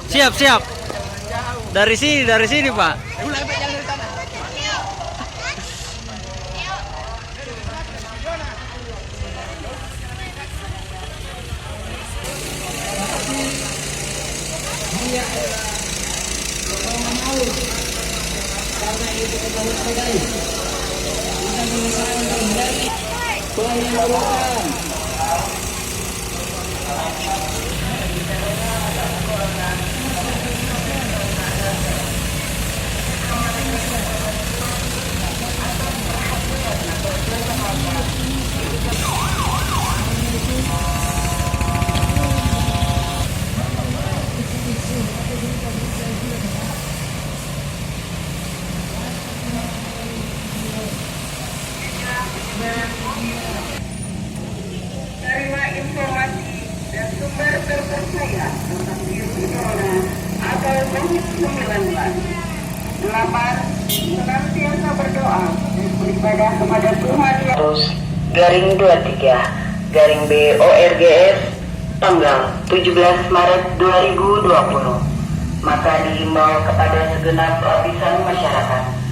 Siap, siap. Dari sini, Pak. Terima informasi dan sumber terpercaya tentang virus corona atau COVID-19. 8. Senantiasa berdoa dan beribadah kepada Tuhan Yesus. Garing 23 garing BORGS tanggal 17 Maret 2020. Maka diimbau kepada segenap lapisan masyarakat